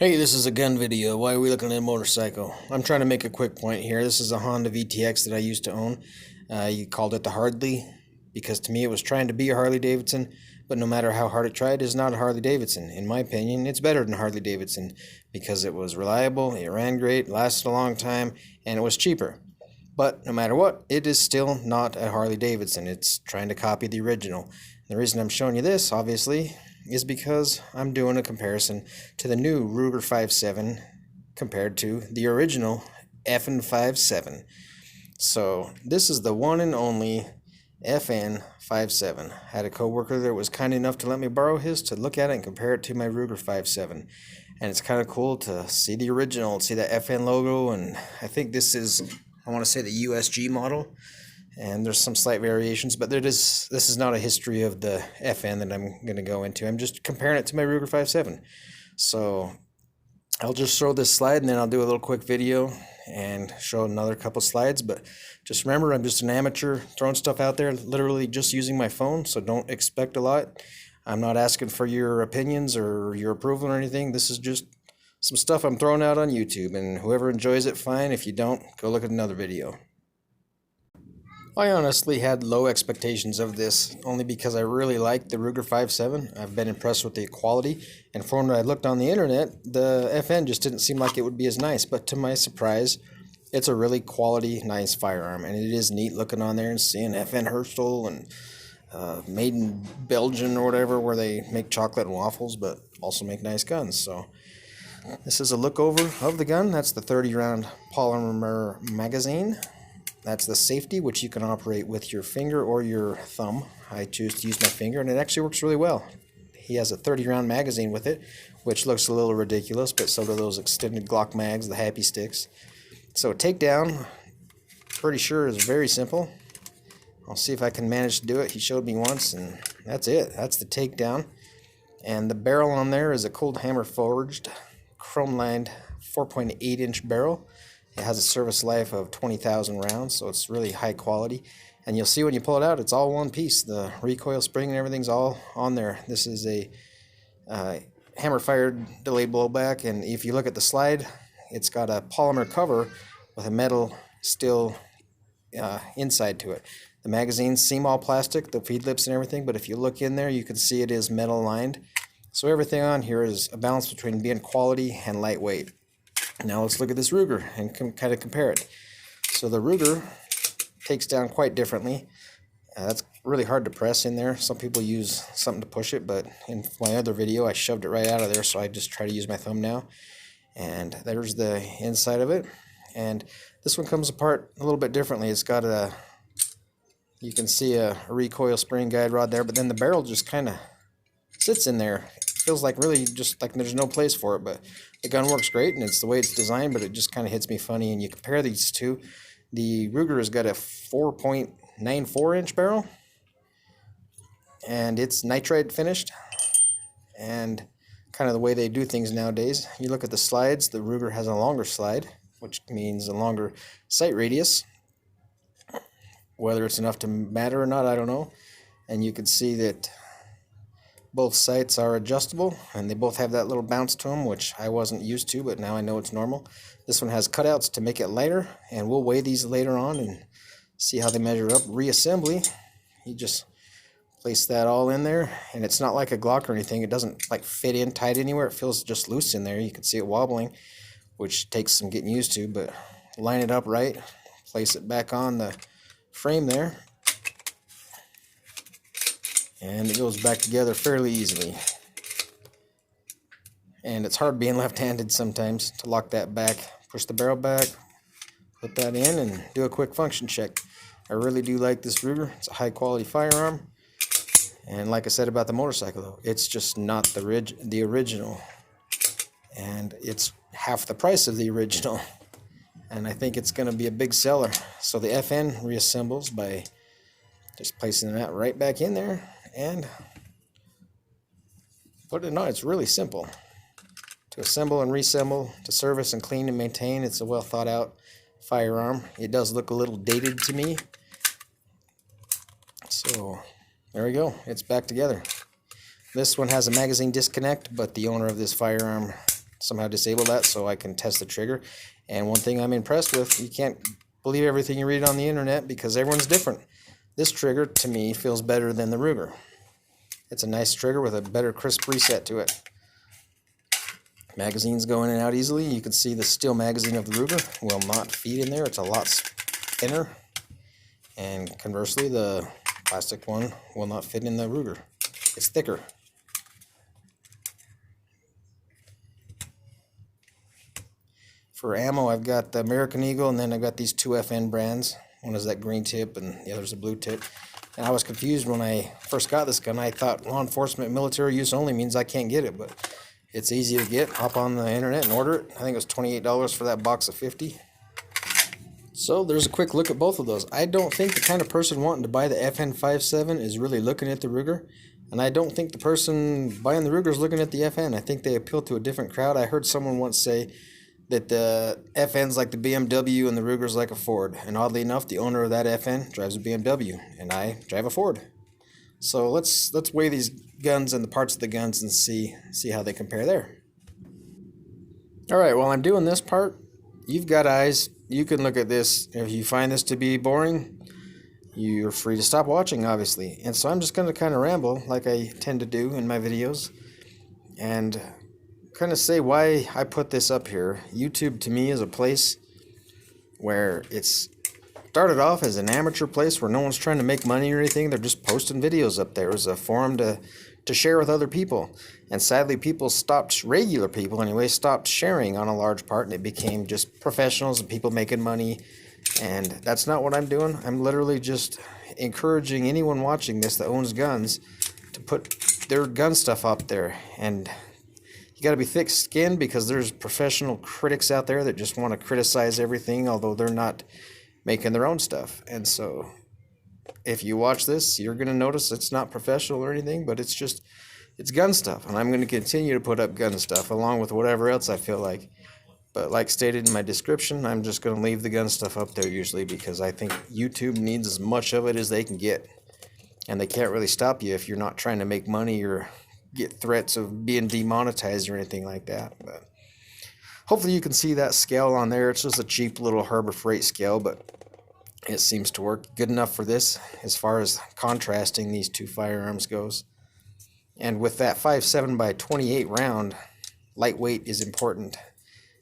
Hey, this is a gun video. Why are we looking at a motorcycle? I'm trying to make a quick point here. This is a Honda VTX that I used to own. You called it the Hardly because to me it was trying to be a Harley Davidson, but no matter how hard it tried, it's not a Harley Davidson. In my opinion, it's better than Harley Davidson because it was reliable, it ran great, lasted a long time, and it was cheaper. But no matter what, it is still not a Harley Davidson. It's trying to copy the original. The reason I'm showing you this, obviously, is because I'm doing a comparison to the new Ruger 5.7 compared to the original FN 5.7. So this is the one and only FN 5.7. I had a coworker that was kind enough to let me borrow his to look at it and compare it to my Ruger 5.7. And it's kind of cool to see the original, see the FN logo, and I think this is, I want to say, the USG model. And there's some slight variations, but this is not a history of the FN that I'm going to go into. I'm just comparing it to my Ruger 5.7. So I'll just show this slide and then I'll do a little quick video and show another couple slides. But just remember, I'm just an amateur throwing stuff out there, literally just using my phone, so don't expect a lot. I'm not asking for your opinions or your approval or anything. This is just some stuff I'm throwing out on YouTube, and whoever enjoys it, fine. If you don't, go look at another video. I honestly had low expectations of this, only because I really liked the Ruger 5.7. I've been impressed with the quality, and from when I looked on the internet, the FN just didn't seem like it would be as nice, but to my surprise, it's a really quality, nice firearm, and it is neat looking on there and seeing FN Herstal and made in Belgium or whatever, where they make chocolate and waffles, but also make nice guns. So this is a look over of the gun. That's the 30-round polymer magazine. That's the safety, which you can operate with your finger or your thumb. I choose to use my finger, and it actually works really well. He has a 30-round magazine with it, which looks a little ridiculous, but so do those extended Glock mags, the Happy Sticks. So takedown, pretty sure, is very simple. I'll see if I can manage to do it. He showed me once, and that's it. That's the takedown. And the barrel on there is a Cold Hammer forged, chrome-lined 4.8-inch barrel. It has a service life of 20,000 rounds, so it's really high quality. And you'll see when you pull it out, it's all one piece. The recoil spring and everything's all on there. This is a hammer-fired delayed blowback, and if you look at the slide, it's got a polymer cover with a metal steel inside to it. The magazines seem all plastic, the feed lips and everything, but if you look in there, you can see it is metal lined. So everything on here is a balance between being quality and lightweight. Now let's look at this Ruger and kind of compare it. So the Ruger takes down quite differently. That's really hard to press in there. Some people use something to push it, but in my other video I shoved it right out of there, so I just try to use my thumb now. And there's the inside of it. And this one comes apart a little bit differently. It's got a, you can see a recoil spring guide rod there, but then the barrel just kind of sits in there. Feels like really just like there's no place for it, but the gun works great and it's the way it's designed, but it just kind of hits me funny. And you compare these two, the Ruger has got a 4.94-inch barrel and it's nitride finished, and kind of the way they do things nowadays. You look at the slides, the Ruger has a longer slide, which means a longer sight radius. Whether it's enough to matter or not, I don't know. And you can see that both sights are adjustable, and they both have that little bounce to them, which I wasn't used to, but now I know it's normal. This one has cutouts to make it lighter, and we'll weigh these later on and see how they measure up. Reassembly, you just place that all in there, and it's not like a Glock or anything. It doesn't like fit in tight anywhere. It feels just loose in there. You can see it wobbling, which takes some getting used to, but line it up right, place it back on the frame there, and it goes back together fairly easily. And it's hard being left-handed sometimes to lock that back. Push the barrel back, put that in, and do a quick function check. I really do like this Ruger. It's a high-quality firearm. And like I said about the motorcycle, though, it's just not the original. And it's half the price of the original. And I think it's going to be a big seller. So the FN reassembles by just placing that right back in there and put it on. It's really simple to assemble and reassemble, to service and clean and maintain. It's a well thought out firearm. It does look a little dated to me. So there we go. It's back together. This one has a magazine disconnect, but the owner of this firearm somehow disable that so I can test the trigger. And one thing I'm impressed with, you can't believe everything you read on the internet because everyone's different. This trigger, to me, feels better than the Ruger. It's a nice trigger with a better crisp reset to it. Magazines go in and out easily. You can see the steel magazine of the Ruger will not feed in there. It's a lot thinner. And conversely, the plastic one will not fit in the Ruger. It's thicker. For ammo, I've got the American Eagle, and then I've got these two FN brands. One is that green tip, and the other's a blue tip. And I was confused when I first got this gun. I thought law enforcement, military use only means I can't get it, but it's easy to get. Hop on the internet and order it. I think it was $28 for that box of 50. So there's a quick look at both of those. I don't think the kind of person wanting to buy the FN57 is really looking at the Ruger. And I don't think the person buying the Ruger is looking at the FN. I think they appeal to a different crowd. I heard someone once say that the FN's like the BMW and the Ruger's like a Ford. And oddly enough, the owner of that FN drives a BMW, and I drive a Ford. So let's weigh these guns and the parts of the guns and see how they compare there. Alright, while I'm doing this part, you've got eyes. You can look at this. If you find this to be boring, you're free to stop watching, obviously. And so I'm just going to kind of ramble like I tend to do in my videos and kind of say why I put this up here. YouTube to me is a place where it's started off as an amateur place where no one's trying to make money or anything. They're just posting videos up there as a forum to share with other people. And sadly, regular people anyway, stopped sharing on a large part, and it became just professionals and people making money. And that's not what I'm doing. I'm literally just encouraging anyone watching this that owns guns to put their gun stuff up there. And you got to be thick-skinned because there's professional critics out there that just want to criticize everything, although they're not making their own stuff. And so if you watch this, you're going to notice it's not professional or anything, but it's gun stuff. And I'm going to continue to put up gun stuff along with whatever else I feel like. But like stated in my description, I'm just going to leave the gun stuff up there usually because I think YouTube needs as much of it as they can get. And they can't really stop you if you're not trying to make money or get threats of being demonetized or anything like that. But hopefully you can see that scale on there. It's just a cheap little Harbor Freight scale, but it seems to work good enough for this as far as contrasting these two firearms goes. And with that 5.7 by 28 round, lightweight is important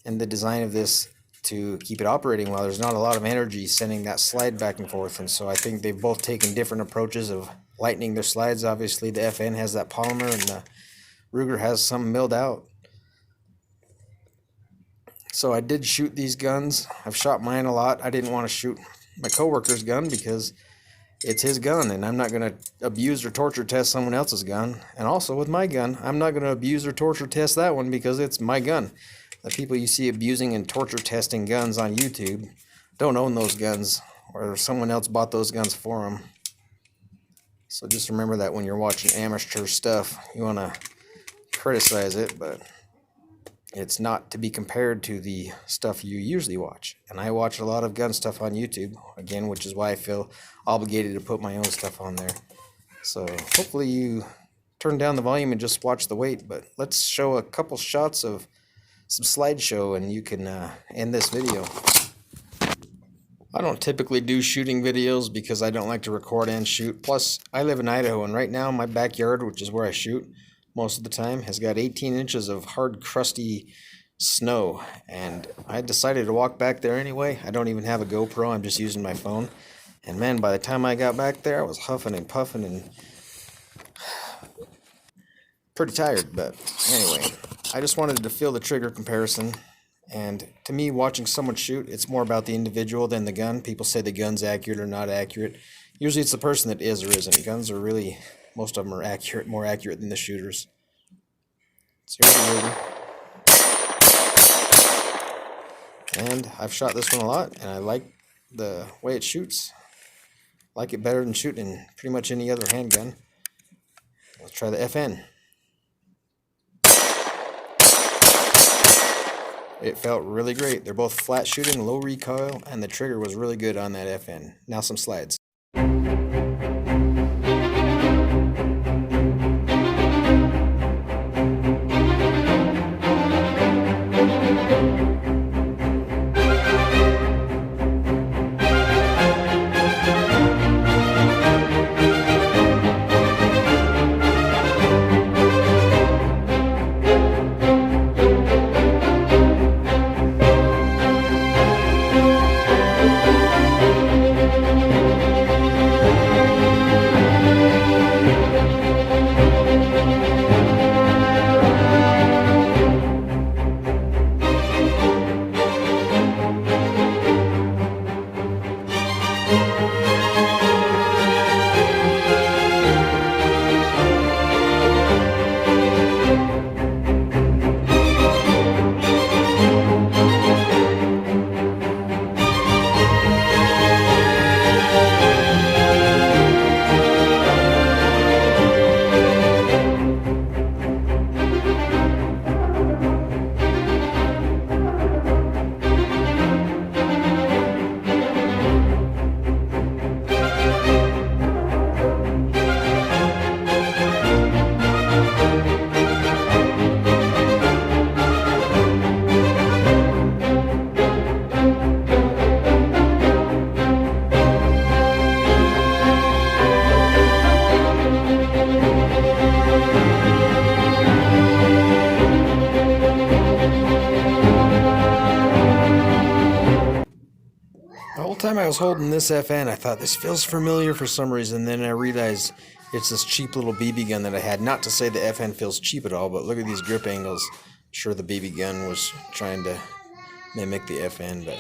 in the design of this to keep it operating well. There's not a lot of energy sending that slide back and forth, and so I think they've both taken different approaches of lightening their slides. Obviously the FN has that polymer and the Ruger has some milled out. So I did shoot these guns. I've shot mine a lot. I didn't want to shoot my coworker's gun because it's his gun, and I'm not going to abuse or torture test someone else's gun. And also with my gun, I'm not going to abuse or torture test that one because it's my gun. The people you see abusing and torture testing guns on YouTube don't own those guns, or someone else bought those guns for them. So just remember that when you're watching amateur stuff, you want to criticize it, but it's not to be compared to the stuff you usually watch. And I watch a lot of gun stuff on YouTube, again, which is why I feel obligated to put my own stuff on there. So hopefully you turn down the volume and just watch the weight, but let's show a couple shots of some slideshow and you can end this video. I don't typically do shooting videos because I don't like to record and shoot. Plus, I live in Idaho, and right now my backyard, which is where I shoot most of the time, has got 18 inches of hard, crusty snow. And I decided to walk back there anyway. I don't even have a GoPro. I'm just using my phone. And man, by the time I got back there, I was huffing and puffing and pretty tired. But anyway, I just wanted to feel the trigger comparison. And to me, watching someone shoot, it's more about the individual than the gun. People say the gun's accurate or not accurate. Usually it's the person that is or isn't. Guns are really, most of them are accurate, more accurate than the shooters. So here's the Ruger. And I've shot this one a lot, and I like the way it shoots. I like it better than shooting pretty much any other handgun. Let's try the FN. It felt really great. They're both flat shooting, low recoil, and the trigger was really good on that FN. Now some slides. time I was holding this FN, I thought this feels familiar for some reason. Then I realized it's this cheap little BB gun that I had. Not to say the FN feels cheap at all, but look at these grip angles. Sure, the BB gun was trying to mimic the FN, but